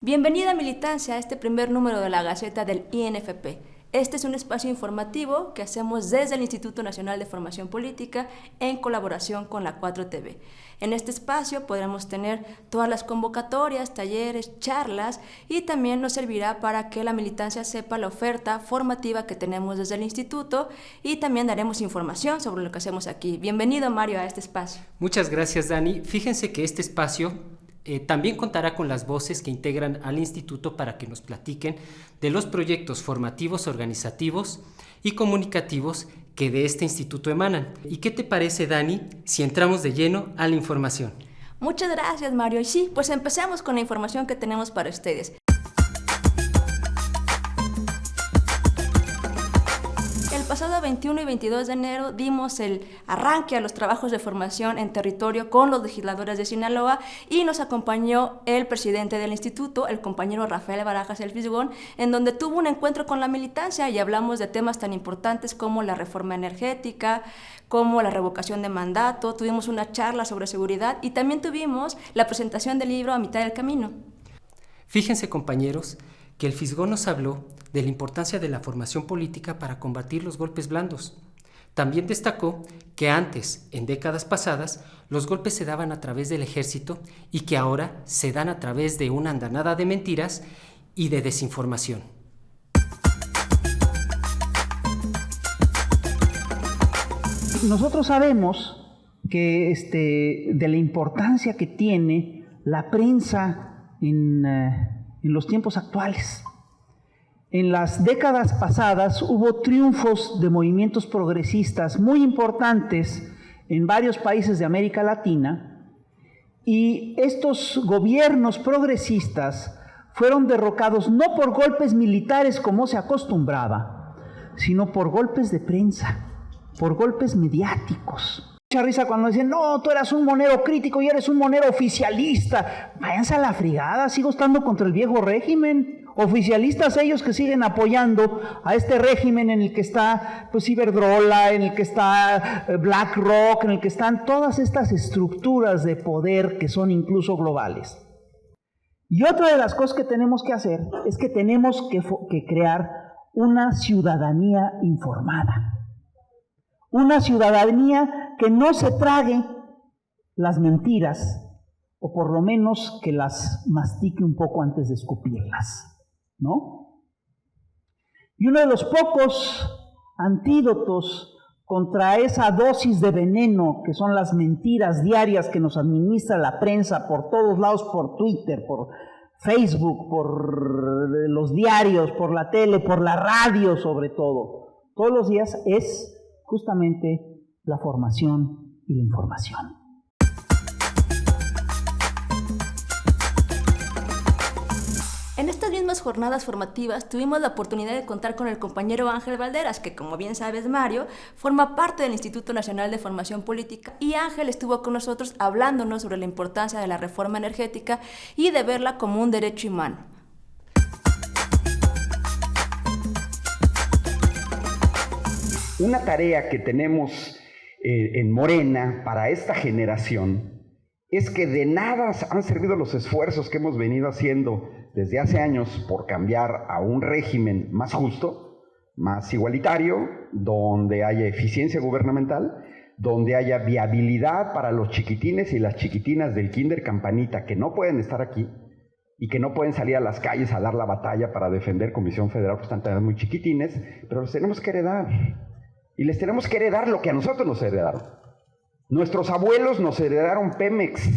Bienvenida militancia a este primer número de la Gaceta del INFP. Este es un espacio informativo que hacemos desde el Instituto Nacional de Formación Política en colaboración con la 4TV. En este espacio podremos tener todas las convocatorias, talleres, charlas y también nos servirá para que la militancia sepa la oferta formativa que tenemos desde el instituto y también daremos información sobre lo que hacemos aquí. Bienvenido, Mario, a este espacio. Muchas gracias, Dani. Fíjense que este espacio también contará con las voces que integran al instituto para que nos platiquen de los proyectos formativos, organizativos y comunicativos que de este instituto emanan. ¿Y qué te parece, Dani, si entramos de lleno a la información? Muchas gracias, Mario. Y sí, pues empecemos con la información que tenemos para ustedes. El pasado 21 y 22 de enero dimos el arranque a los trabajos de formación en territorio con los legisladores de Sinaloa y nos acompañó el presidente del instituto, el compañero Rafael Barajas El Fisgón, en donde tuvo un encuentro con la militancia y hablamos de temas tan importantes como la reforma energética, como la revocación de mandato, tuvimos una charla sobre seguridad y también tuvimos la presentación del libro A Mitad del Camino. Fíjense, compañeros, que el Fisgón nos habló de la importancia de la formación política para combatir los golpes blandos. También destacó que antes, en décadas pasadas, los golpes se daban a través del ejército y que ahora se dan a través de una andanada de mentiras y de desinformación. Nosotros sabemos que de la importancia que tiene la prensa en los tiempos actuales. En las décadas pasadas hubo triunfos de movimientos progresistas muy importantes en varios países de América Latina y estos gobiernos progresistas fueron derrocados no por golpes militares como se acostumbraba, sino por golpes de prensa, por golpes mediáticos. Mucha risa cuando dicen, no, tú eras un monero crítico y eres un monero oficialista. Váyanse a la frigada, sigo estando contra el viejo régimen. Oficialistas ellos que siguen apoyando a este régimen en el que está Iberdrola, en el que está BlackRock, en el que están todas estas estructuras de poder que son incluso globales. Y otra de las cosas que tenemos que hacer es que tenemos que crear una ciudadanía informada. Una ciudadanía que no se trague las mentiras, o por lo menos que las mastique un poco antes de escupirlas, ¿no? Y uno de los pocos antídotos contra esa dosis de veneno que son las mentiras diarias que nos administra la prensa por todos lados, por Twitter, por Facebook, por los diarios, por la tele, por la radio sobre todo, todos los días es justamente la formación y la información. En estas mismas jornadas formativas tuvimos la oportunidad de contar con el compañero Ángel Valderas, que como bien sabes, Mario, forma parte del Instituto Nacional de Formación Política y Ángel estuvo con nosotros hablándonos sobre la importancia de la reforma energética y de verla como un derecho humano. Una tarea que tenemos en Morena para esta generación es que de nada han servido los esfuerzos que hemos venido haciendo desde hace años por cambiar a un régimen más justo, más igualitario, donde haya eficiencia gubernamental, donde haya viabilidad para los chiquitines y las chiquitinas del Kinder Campanita que no pueden estar aquí y que no pueden salir a las calles a dar la batalla para defender Comisión Federal, porque están todavía muy chiquitines, pero los tenemos que heredar. Y les tenemos que heredar lo que a nosotros nos heredaron. Nuestros abuelos nos heredaron Pemex,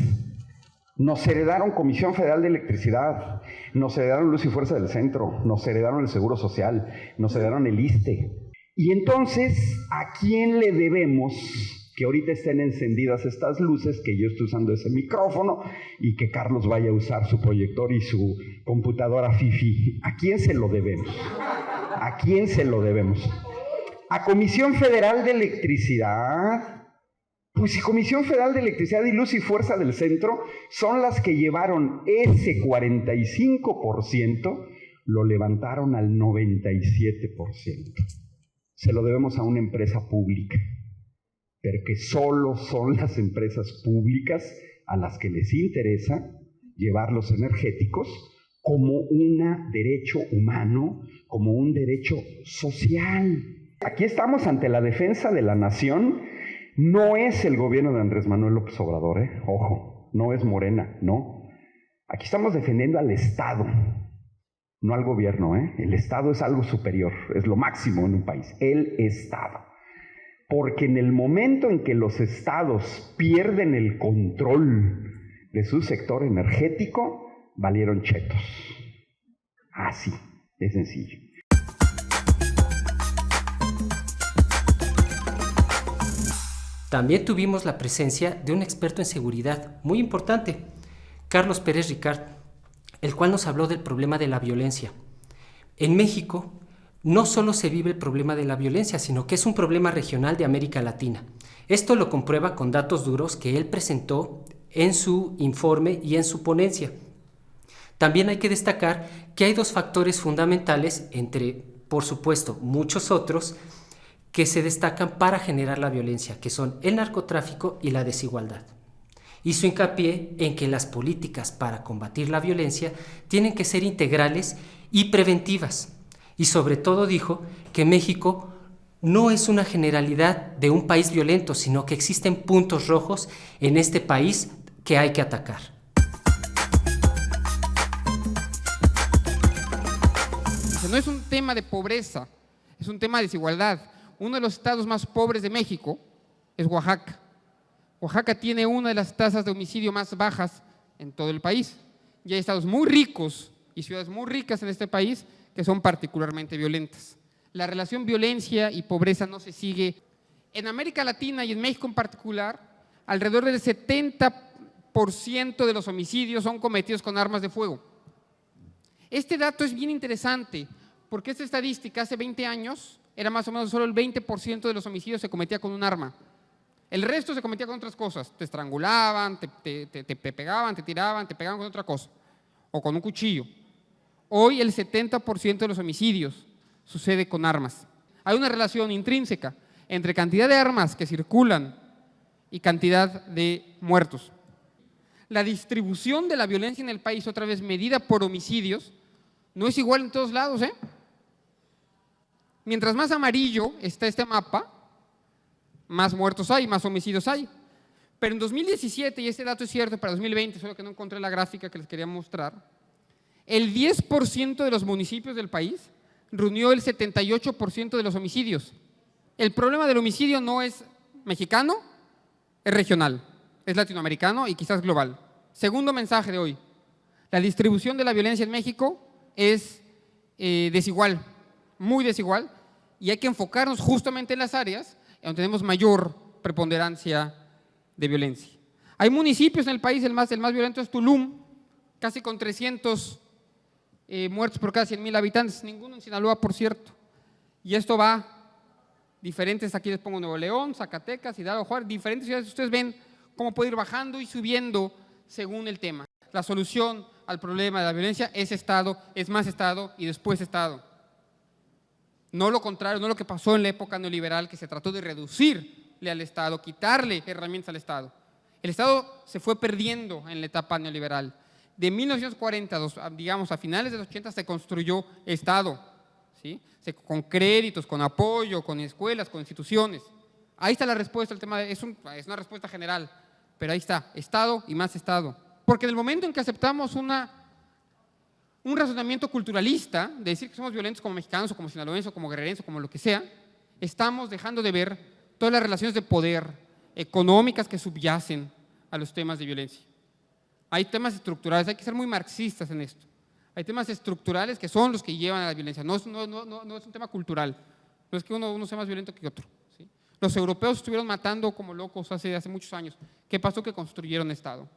nos heredaron Comisión Federal de Electricidad, nos heredaron Luz y Fuerza del Centro, nos heredaron el Seguro Social, nos heredaron el ISSSTE. Y entonces, ¿a quién le debemos que ahorita estén encendidas estas luces, que yo estoy usando ese micrófono y que Carlos vaya a usar su proyector y su computadora fifi? ¿A quién se lo debemos? ¿A quién se lo debemos? ¿A Comisión Federal de Electricidad? Pues si Comisión Federal de Electricidad y Luz y Fuerza del Centro son las que llevaron ese 45%, lo levantaron al 97%. Se lo debemos a una empresa pública, pero que solo son las empresas públicas a las que les interesa llevar los energéticos como un derecho humano, como un derecho social. Aquí estamos ante la defensa de la nación. No es el gobierno de Andrés Manuel López Obrador, ojo, no es Morena, no. Aquí estamos defendiendo al Estado, no al gobierno, El Estado es algo superior, es lo máximo en un país, el Estado. Porque en el momento en que los estados pierden el control de su sector energético, valieron chetos. Así, de sencillo. También tuvimos la presencia de un experto en seguridad muy importante, Carlos Pérez Ricard, el cual nos habló del problema de la violencia. En México no solo se vive el problema de la violencia, sino que es un problema regional de América Latina. Esto lo comprueba con datos duros que él presentó en su informe y en su ponencia. También hay que destacar que hay dos factores fundamentales, entre, por supuesto, muchos otros, que se destacan para generar la violencia, que son el narcotráfico y la desigualdad. Hizo hincapié en que las políticas para combatir la violencia tienen que ser integrales y preventivas. Y sobre todo dijo que México no es una generalidad de un país violento, sino que existen puntos rojos en este país que hay que atacar. No es un tema de pobreza, es un tema de desigualdad. Uno de los estados más pobres de México es Oaxaca. Oaxaca tiene una de las tasas de homicidio más bajas en todo el país. Y hay estados muy ricos y ciudades muy ricas en este país que son particularmente violentas. La relación violencia y pobreza no se sigue. En América Latina y en México en particular, alrededor del 70% de los homicidios son cometidos con armas de fuego. Este dato es bien interesante porque esta estadística hace 20 años era más o menos solo el 20% de los homicidios se cometía con un arma. El resto se cometía con otras cosas. Te estrangulaban, te pegaban, te tiraban, te pegaban con otra cosa. O con un cuchillo. Hoy el 70% de los homicidios sucede con armas. Hay una relación intrínseca entre cantidad de armas que circulan y cantidad de muertos. La distribución de la violencia en el país, otra vez medida por homicidios, no es igual en todos lados, Mientras más amarillo está este mapa, más muertos hay, más homicidios hay. Pero en 2017, y este dato es cierto para 2020, solo que no encontré la gráfica que les quería mostrar, el 10% de los municipios del país reunió el 78% de los homicidios. El problema del homicidio no es mexicano, es regional, es latinoamericano y quizás global. Segundo mensaje de hoy, la distribución de la violencia en México es desigual, muy desigual, y hay que enfocarnos justamente en las áreas donde tenemos mayor preponderancia de violencia. Hay municipios en el país, el más violento es Tulum, casi con 300 muertos por cada 100,000 habitantes, ninguno en Sinaloa, por cierto. Y esto va diferentes, aquí les pongo Nuevo León, Zacatecas, Hidalgo, Juárez, diferentes ciudades. Ustedes ven cómo puede ir bajando y subiendo según el tema. La solución al problema de la violencia es Estado, es más Estado y después Estado. No lo contrario, no lo que pasó en la época neoliberal, que se trató de reducirle al Estado, quitarle herramientas al Estado. El Estado se fue perdiendo en la etapa neoliberal. De 1940, digamos, a finales de los 80 se construyó Estado, ¿sí? Con créditos, con apoyo, con escuelas, con instituciones. Ahí está la respuesta al tema, es una respuesta general, pero ahí está, Estado y más Estado. Porque en el momento en que aceptamos un razonamiento culturalista de decir que somos violentos como mexicanos o como sinaloenses o como guerrerenses o como lo que sea, estamos dejando de ver todas las relaciones de poder económicas que subyacen a los temas de violencia. Hay temas estructurales, hay que ser muy marxistas en esto. Hay temas estructurales que son los que llevan a la violencia, no es un tema cultural, no es que uno sea más violento que otro, ¿sí? Los europeos estuvieron matando como locos hace muchos años. ¿Qué pasó? Que construyeron Estado.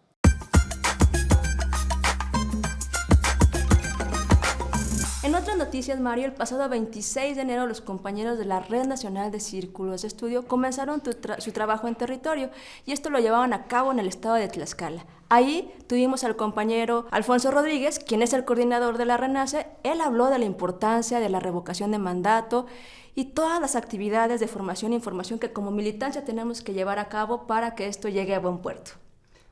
En otras noticias, Mario, el pasado 26 de enero los compañeros de la Red Nacional de Círculos de Estudio comenzaron su trabajo en territorio y esto lo llevaban a cabo en el estado de Tlaxcala. Ahí tuvimos al compañero Alfonso Rodríguez, quien es el coordinador de la RENACE. Él habló de la importancia de la revocación de mandato y todas las actividades de formación e información que como militancia tenemos que llevar a cabo para que esto llegue a buen puerto.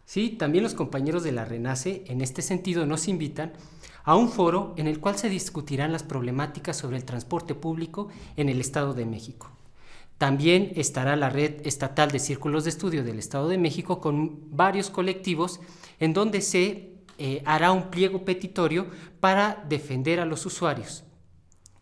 Sí, también los compañeros de la RENACE en este sentido nos invitan a un foro en el cual se discutirán las problemáticas sobre el transporte público en el Estado de México. También estará la Red Estatal de Círculos de Estudio del Estado de México con varios colectivos en donde se hará un pliego petitorio para defender a los usuarios.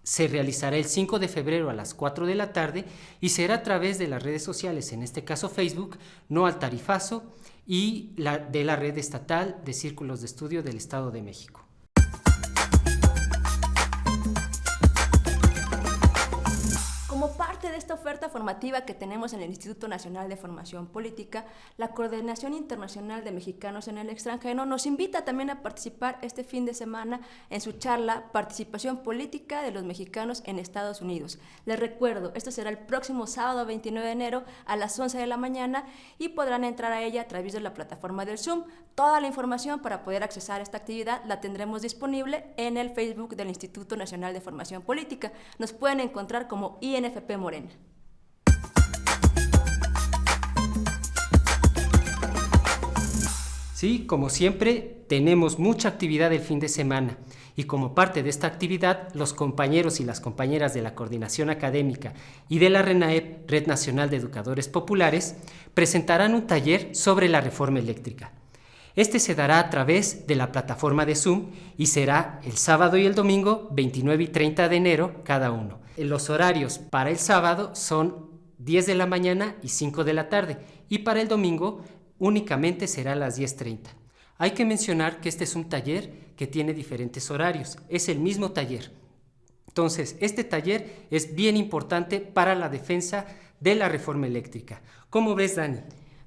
Se realizará el 5 de febrero a las 4 de la tarde y será a través de las redes sociales, en este caso Facebook, No al Tarifazo, y de la Red Estatal de Círculos de Estudio del Estado de México. Como parte de esta oferta formativa que tenemos en el Instituto Nacional de Formación Política, la Coordinación Internacional de Mexicanos en el Extranjero nos invita también a participar este fin de semana en su charla Participación Política de los Mexicanos en Estados Unidos. Les recuerdo, esto será el próximo sábado 29 de enero a las 11 de la mañana y podrán entrar a ella a través de la plataforma del Zoom. Toda la información para poder accesar a esta actividad la tendremos disponible en el Facebook del Instituto Nacional de Formación Política. Nos pueden encontrar como INFP Morena. Sí, como siempre, tenemos mucha actividad el fin de semana y como parte de esta actividad, los compañeros y las compañeras de la Coordinación Académica y de la RENAEP, Red Nacional de Educadores Populares, presentarán un taller sobre la reforma eléctrica. Este se dará a través de la plataforma de Zoom y será el sábado y el domingo 29 y 30 de enero cada uno. Los horarios para el sábado son 10 de la mañana y 5 de la tarde y para el domingo únicamente será a las 10:30. Hay que mencionar que este es un taller que tiene diferentes horarios, es el mismo taller. Entonces, este taller es bien importante para la defensa de la reforma eléctrica. ¿Cómo ves, Dani?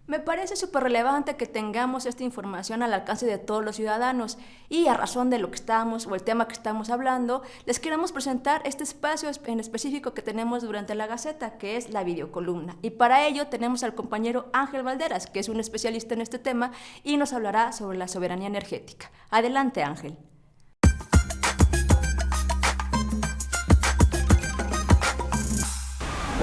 Me parece súper relevante que tengamos esta información al alcance de todos los ciudadanos y a razón de lo que estamos o el tema que estamos hablando, les queremos presentar este espacio en específico que tenemos durante la Gaceta, que es la videocolumna. Y para ello tenemos al compañero Ángel Valderas, que es un especialista en este tema y nos hablará sobre la soberanía energética. Adelante, Ángel.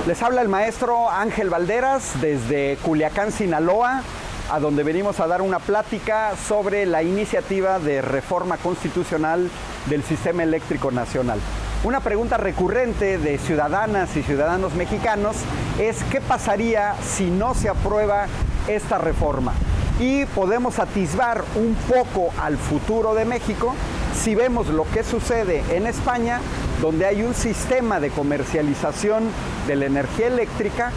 Les habla el maestro Ángel Valderas desde Culiacán, Sinaloa, a donde venimos a dar una plática sobre la iniciativa de reforma constitucional del Sistema Eléctrico Nacional. Una pregunta recurrente de ciudadanas y ciudadanos mexicanos es ¿qué pasaría si no se aprueba esta reforma? Y podemos atisbar un poco al futuro de México si vemos lo que sucede en España, donde hay un sistema de comercialización de la energía eléctrica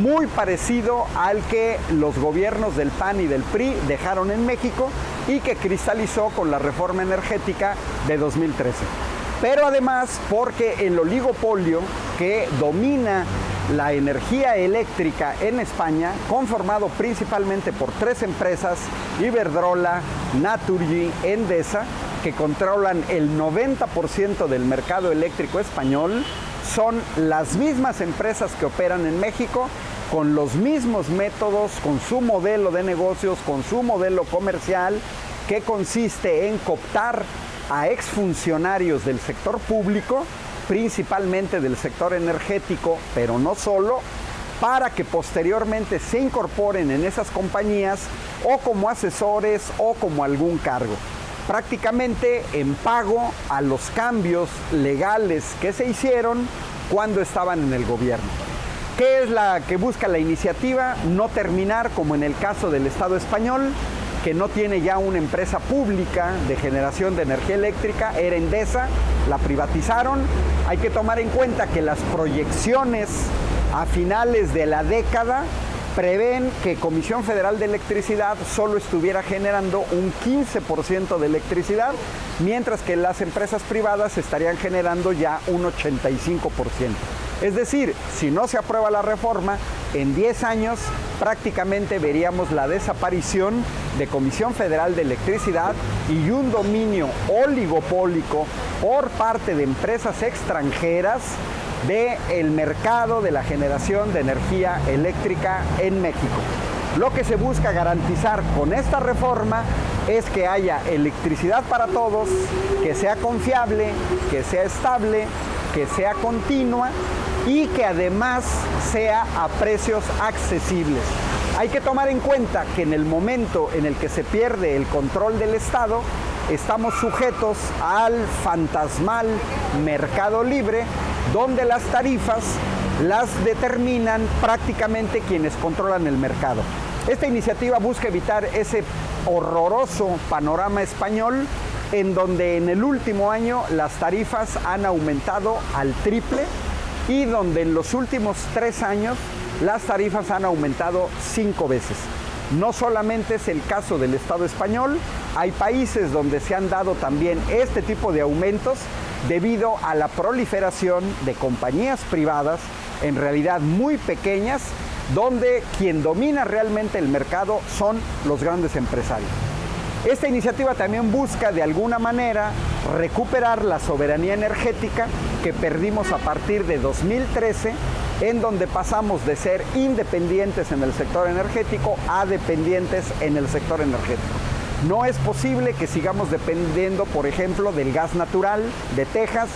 muy parecido al que los gobiernos del PAN y del PRI dejaron en México y que cristalizó con la reforma energética de 2013. Pero además porque el oligopolio que domina la energía eléctrica en España, conformado principalmente por 3 empresas, Iberdrola, Naturgy, Endesa, que controlan el 90% del mercado eléctrico español, son las mismas empresas que operan en México, con los mismos métodos, con su modelo de negocios, con su modelo comercial, que consiste en cooptar a exfuncionarios del sector público, principalmente del sector energético, pero no solo, para que posteriormente se incorporen en esas compañías o como asesores o como algún cargo, prácticamente en pago a los cambios legales que se hicieron cuando estaban en el gobierno. ¿Qué es la que busca la iniciativa? No terminar como en el caso del Estado español, que no tiene ya una empresa pública de generación de energía eléctrica, era Endesa, la privatizaron. Hay que tomar en cuenta que las proyecciones a finales de la década prevén que Comisión Federal de Electricidad solo estuviera generando un 15% de electricidad, mientras que las empresas privadas estarían generando ya un 85%. Es decir, si no se aprueba la reforma, en 10 años prácticamente veríamos la desaparición de Comisión Federal de Electricidad y un dominio oligopólico por parte de empresas extranjeras del mercado de la generación de energía eléctrica en México. Lo que se busca garantizar con esta reforma es que haya electricidad para todos, que sea confiable, que sea estable, que sea continua y que además sea a precios accesibles. Hay que tomar en cuenta que en el momento en el que se pierde el control del Estado, estamos sujetos al fantasmal mercado libre, donde las tarifas las determinan prácticamente quienes controlan el mercado. Esta iniciativa busca evitar ese horroroso panorama español en donde en el último año las tarifas han aumentado al triple y donde en los últimos 3 años las tarifas han aumentado 5 veces. No solamente es el caso del Estado español, hay países donde se han dado también este tipo de aumentos debido a la proliferación de compañías privadas, en realidad muy pequeñas, donde quien domina realmente el mercado son los grandes empresarios. Esta iniciativa también busca de alguna manera recuperar la soberanía energética que perdimos a partir de 2013, en donde pasamos de ser independientes en el sector energético a dependientes en el sector energético. No es posible que sigamos dependiendo, por ejemplo, del gas natural de Texas,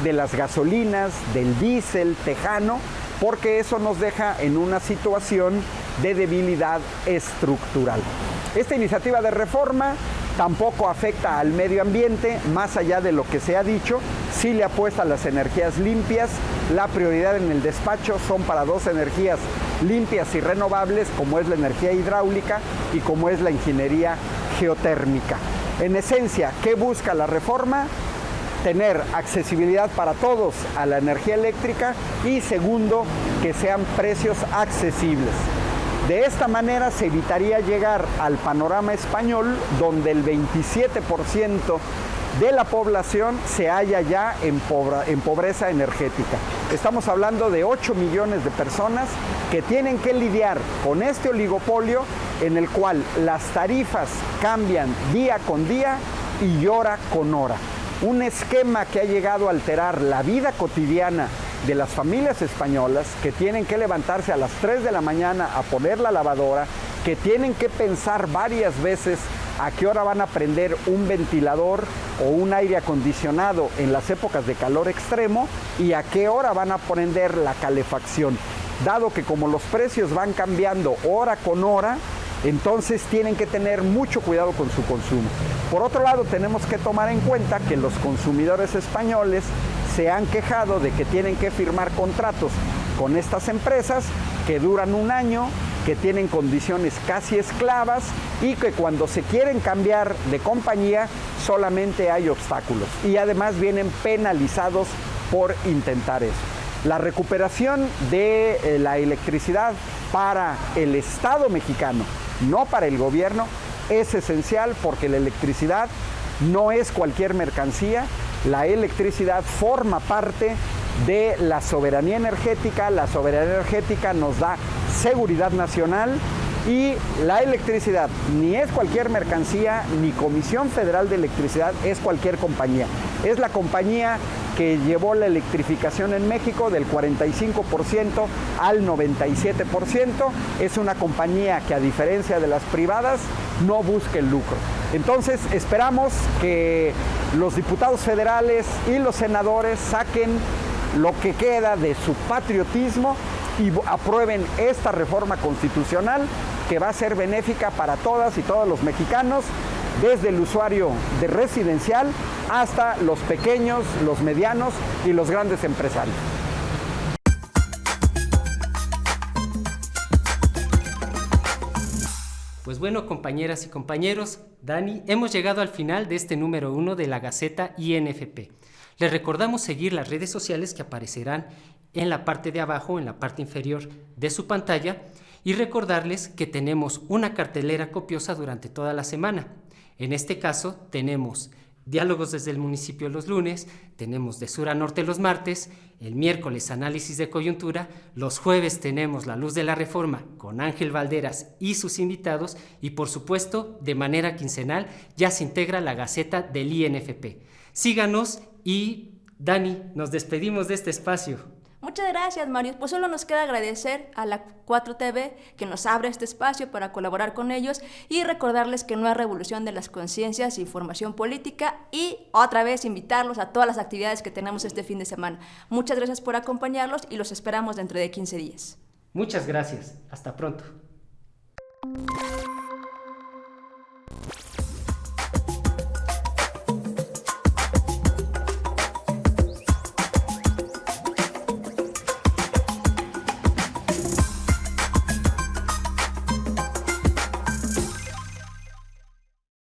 de las gasolinas, del diésel tejano, porque eso nos deja en una situación de debilidad estructural. Esta iniciativa de reforma tampoco afecta al medio ambiente, más allá de lo que se ha dicho, sí le apuesta a las energías limpias. La prioridad en el despacho son para 2 energías limpias y renovables, como es la energía hidráulica y como es la ingeniería geotérmica. En esencia, ¿qué busca la reforma? Tener accesibilidad para todos a la energía eléctrica y segundo, que sean precios accesibles. De esta manera se evitaría llegar al panorama español donde el 27% de la población se halla ya en pobreza energética. Estamos hablando de 8 millones de personas que tienen que lidiar con este oligopolio en el cual las tarifas cambian día con día y hora con hora. Un esquema que ha llegado a alterar la vida cotidiana de las familias españolas, que tienen que levantarse a las 3 de la mañana a poner la lavadora, que tienen que pensar varias veces a qué hora van a prender un ventilador o un aire acondicionado en las épocas de calor extremo y a qué hora van a prender la calefacción. Dado que como los precios van cambiando hora con hora, entonces tienen que tener mucho cuidado con su consumo. Por otro lado, tenemos que tomar en cuenta que los consumidores españoles se han quejado de que tienen que firmar contratos con estas empresas que duran 1 año, que tienen condiciones casi esclavas y que cuando se quieren cambiar de compañía solamente hay obstáculos y además vienen penalizados por intentar eso. La recuperación de la electricidad para el Estado mexicano, no para el gobierno, es esencial porque la electricidad no es cualquier mercancía. La electricidad forma parte de la soberanía energética. La soberanía energética nos da seguridad nacional y la electricidad ni es cualquier mercancía, ni Comisión Federal de Electricidad es cualquier compañía. Es la compañía que llevó la electrificación en México del 45% al 97%. Es una compañía que, a diferencia de las privadas, no busca el lucro. Entonces esperamos que los diputados federales y los senadores saquen lo que queda de su patriotismo y aprueben esta reforma constitucional que va a ser benéfica para todas y todos los mexicanos, desde el usuario de residencial hasta los pequeños, los medianos y los grandes empresarios. Pues bueno, compañeras y compañeros, Dani, hemos llegado al final de este número 1 de la Gaceta INFP. Les recordamos seguir las redes sociales que aparecerán en la parte de abajo, en la parte inferior de su pantalla, y recordarles que tenemos una cartelera copiosa durante toda la semana. En este caso tenemos Diálogos desde el municipio los lunes, tenemos De Sur a Norte los martes, el miércoles Análisis de Coyuntura, los jueves tenemos La Luz de la Reforma con Ángel Valderas y sus invitados y por supuesto de manera quincenal ya se integra la Gaceta del INFP. Síganos y Dani, nos despedimos de este espacio. Muchas gracias, Mario. Pues solo nos queda agradecer a la 4TV que nos abre este espacio para colaborar con ellos y recordarles que no hay revolución de las conciencias y formación política y otra vez invitarlos a todas las actividades que tenemos este fin de semana. Muchas gracias por acompañarlos y los esperamos dentro de 15 días. Muchas gracias. Hasta pronto.